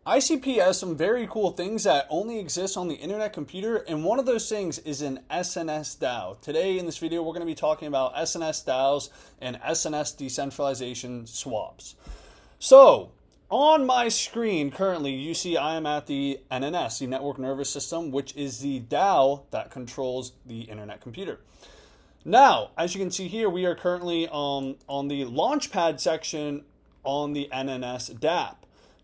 ICP has some very cool things that only exist on the internet computer, and one of those things is an SNS DAO. Today in this video, we're going to be talking about SNS DAOs and SNS decentralization swaps. So, on my screen currently, you see I am at the NNS, the Network Nervous System, which is the DAO that controls the internet computer. Now, as you can see here, we are currently on the Launchpad section on the NNS DApp.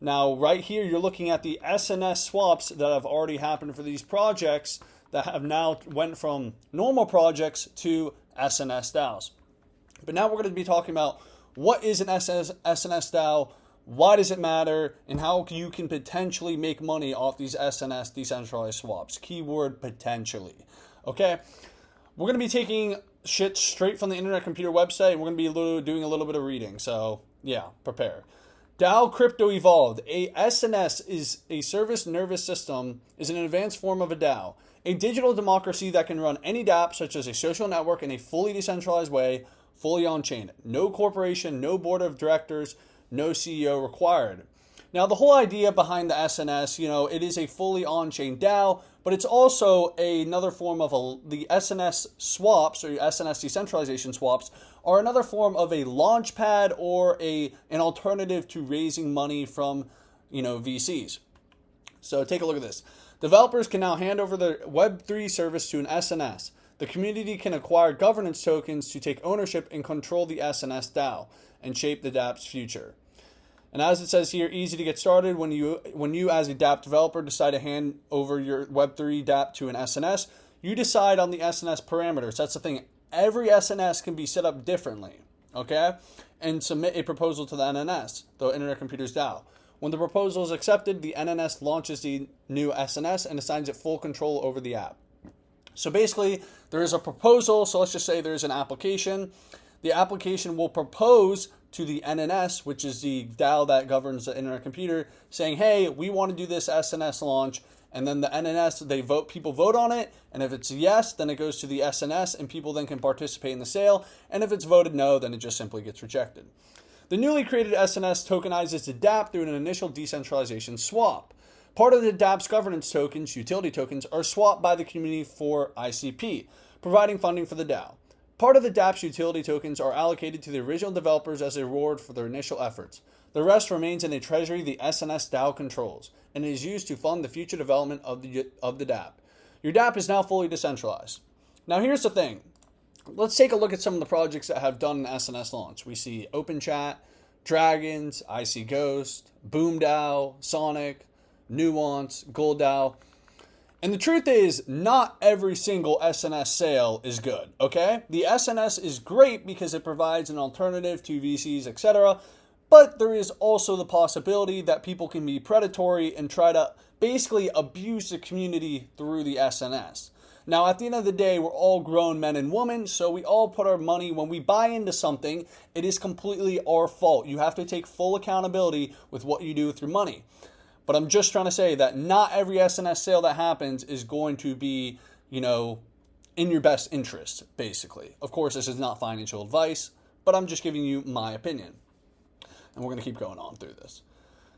Now, right here, you're looking at the SNS swaps that have already happened for these projects that have now went from normal projects to SNS DAOs. But now we're going to be talking about what is an SNS DAO, why does it matter, and how you can potentially make money off these SNS decentralized swaps. Keyword potentially. Okay, we're going to be taking shit straight from the Internet Computer website, and we're going to be doing a little bit of reading. So, yeah, prepare. DAO Crypto Evolved. A SNS is a service nervous system, is an advanced form of a DAO. A digital democracy that can run any dApp, such as a social network, in a fully decentralized way, fully on-chain. No corporation, no board of directors, no CEO required. Now, the whole idea behind the SNS, it is a fully on-chain DAO, but it's also another form of the SNS swaps, or SNS decentralization swaps, are another form of a launch pad or an alternative to raising money from, VCs. So take a look at this. Developers can now hand over their Web3 service to an SNS. The community can acquire governance tokens to take ownership and control the SNS DAO and shape the dApp's future. And as it says here, easy to get started. When you as a dApp developer decide to hand over your Web3 dApp to an SNS, you decide on the SNS parameters. That's the thing. Every SNS can be set up differently, okay? And submit a proposal to the NNS, the Internet Computers DAO. When the proposal is accepted, the NNS launches the new SNS and assigns it full control over the app. So basically, there is a proposal. So let's just say there's an application. The application will propose to the NNS, which is the DAO that governs the Internet Computer, saying, hey, we want to do this SNS launch. And then the NNS, people vote on it. And if it's a yes, then it goes to the SNS and people then can participate in the sale. And if it's voted no, then it just simply gets rejected. The newly created SNS tokenizes the dApp through an initial decentralization swap. Part of the dApp's governance tokens, utility tokens, are swapped by the community for ICP, providing funding for the DAO. Part of the dApp's utility tokens are allocated to the original developers as a reward for their initial efforts. The rest remains in a treasury the SNS DAO controls, and is used to fund the future development of the dApp. Your dApp is now fully decentralized. Now here's the thing. Let's take a look at some of the projects that have done an SNS launch. We see OpenChat, Dragons, IC Ghost, BoomDAO, Sonic, Nuance, GoldDAO. And the truth is, not every single SNS sale is good, okay? The SNS is great because it provides an alternative to VCs, etc., but there is also the possibility that people can be predatory and try to basically abuse the community through the SNS. Now, at the end of the day, we're all grown men and women, so we all put our money, when we buy into something, it is completely our fault. You have to take full accountability with what you do with your money. But I'm just trying to say that not every SNS sale that happens is going to be, in your best interest, basically. Of course, this is not financial advice, but I'm just giving you my opinion. And we're going to keep going on through this.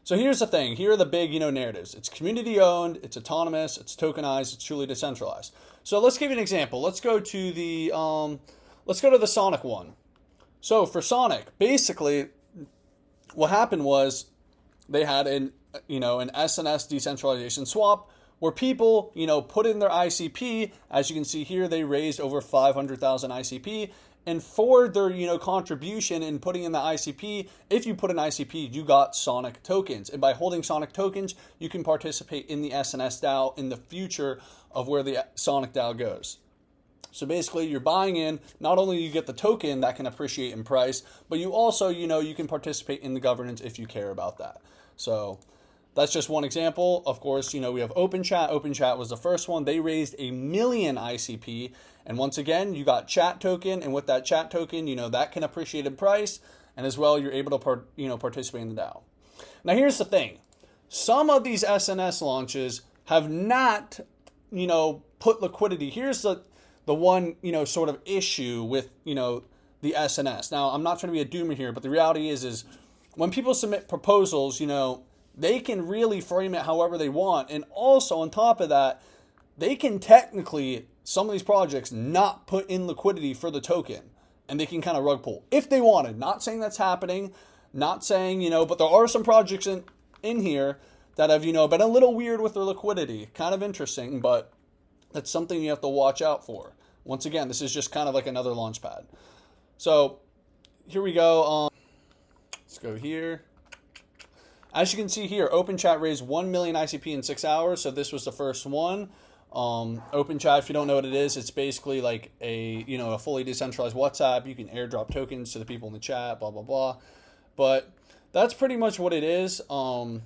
So here's the thing. Here are the big, narratives. It's community owned, it's autonomous, it's tokenized, it's truly decentralized. So let's give you an example. Let's go to the Sonic one. So for Sonic, basically, what happened was they had an SNS decentralization swap where people, put in their ICP. As you can see here, they raised over 500,000 ICP. And for their, contribution in putting in the ICP, if you put an ICP, you got Sonic tokens. And by holding Sonic tokens, you can participate in the SNS DAO in the future of where the Sonic DAO goes. So basically, you're buying in, not only you get the token that can appreciate in price, but you also, you can participate in the governance if you care about that. So that's just one example. Of course, we have OpenChat. OpenChat was the first one. They raised 1 million ICP. And once again, you got chat token. And with that chat token, that can appreciate in price. And as well, you're able to, participate in the DAO. Now, here's the thing. Some of these SNS launches have not, put liquidity. Here's the one, sort of issue with, the SNS. Now, I'm not trying to be a doomer here, but the reality is when people submit proposals, they can really frame it however they want. And also on top of that, they can technically, some of these projects, not put in liquidity for the token. And they can kind of rug pull if they wanted. Not saying that's happening, not saying, but there are some projects in here that have, been a little weird with their liquidity. Kind of interesting, but that's something you have to watch out for. Once again, this is just kind of like another launch pad. So here we go. Let's go here. As you can see here, OpenChat raised 1 million ICP in 6 hours. So this was the first one. OpenChat, if you don't know what it is, it's basically like a fully decentralized WhatsApp. You can airdrop tokens to the people in the chat, blah, blah, blah. But that's pretty much what it is. Now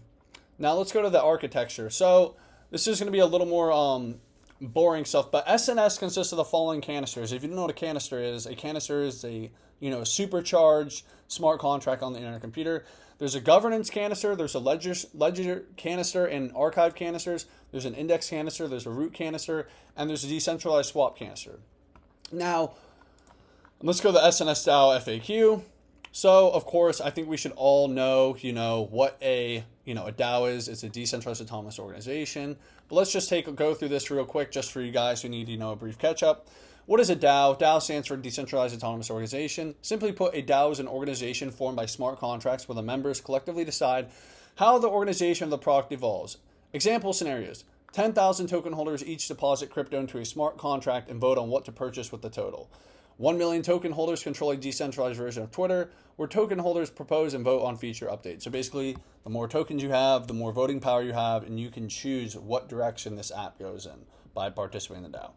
let's go to the architecture. So this is going to be a little more boring stuff, but SNS consists of the following canisters. If you don't know what a canister is a supercharged smart contract on the internet computer. There's a governance canister, there's a ledger canister and archive canisters, there's an index canister, there's a root canister, and there's a decentralized swap canister. Now, let's go to the SNS DAO FAQ. So, of course, I think we should all know, what a DAO is. It's a decentralized autonomous organization. But let's just go through this real quick just for you guys who need, a brief catch-up. What is a DAO? DAO stands for Decentralized Autonomous Organization. Simply put, a DAO is an organization formed by smart contracts where the members collectively decide how the organization of the product evolves. Example scenarios. 10,000 token holders each deposit crypto into a smart contract and vote on what to purchase with the total. 1 million token holders control a decentralized version of Twitter, where token holders propose and vote on feature updates. So basically, the more tokens you have, the more voting power you have, and you can choose what direction this app goes in by participating in the DAO.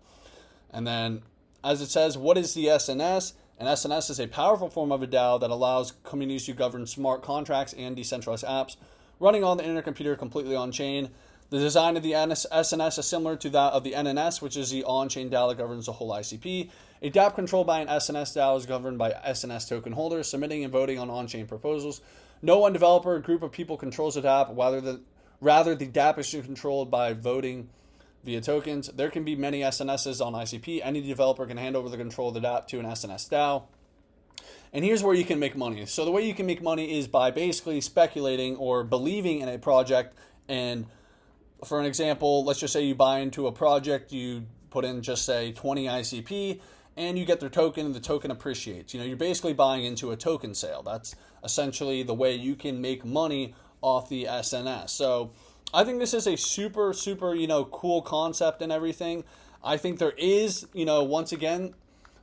And then, as it says, what is the SNS? An SNS is a powerful form of a DAO that allows communities to govern smart contracts and decentralized apps running on the internet computer completely on-chain. The design of the SNS is similar to that of the NNS, which is the on-chain DAO that governs the whole ICP. A dApp controlled by an SNS DAO is governed by SNS token holders submitting and voting on on-chain proposals. No one developer or group of people controls the dApp. Rather, the dApp is controlled by voting via tokens. There can be many SNSs on ICP. Any developer can hand over the control of the dApp to an SNS DAO. And here's where you can make money. So the way you can make money is by basically speculating or believing in a project. And for an example, let's just say you buy into a project, you put in just say 20 ICP, and you get their token, and the token appreciates. You're basically buying into a token sale. That's essentially the way you can make money off the SNS. So I think this is a super, super, cool concept and everything. I think there is, once again,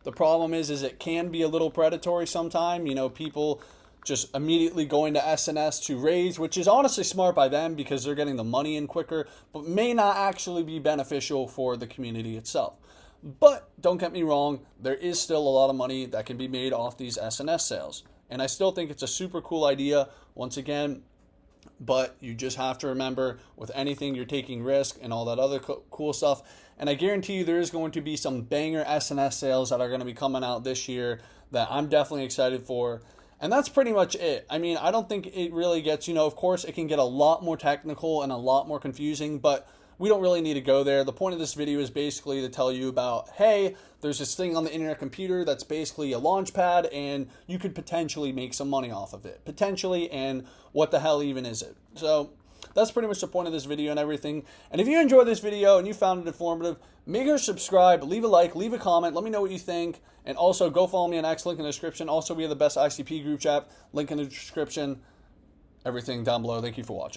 the problem is it can be a little predatory sometime. People just immediately going to SNS to raise, which is honestly smart by them because they're getting the money in quicker, but may not actually be beneficial for the community itself. But don't get me wrong, there is still a lot of money that can be made off these SNS sales. And I still think it's a super cool idea, once again, but you just have to remember with anything you're taking risk and all that other cool stuff. And I guarantee you there is going to be some banger SNS sales that are going to be coming out this year that I'm definitely excited for. And that's pretty much it. I mean, I don't think it really gets, of course it can get a lot more technical and a lot more confusing, but we don't really need to go there. The point of this video is basically to tell you about, hey, there's this thing on the internet computer that's basically a launch pad and you could potentially make some money off of it. Potentially, and what the hell even is it? So that's pretty much the point of this video and everything. And if you enjoyed this video and you found it informative, make sure to subscribe, leave a like, leave a comment, let me know what you think. And also go follow me on X, link in the description. Also, we have the best ICP group chat, link in the description. Everything down below. Thank you for watching.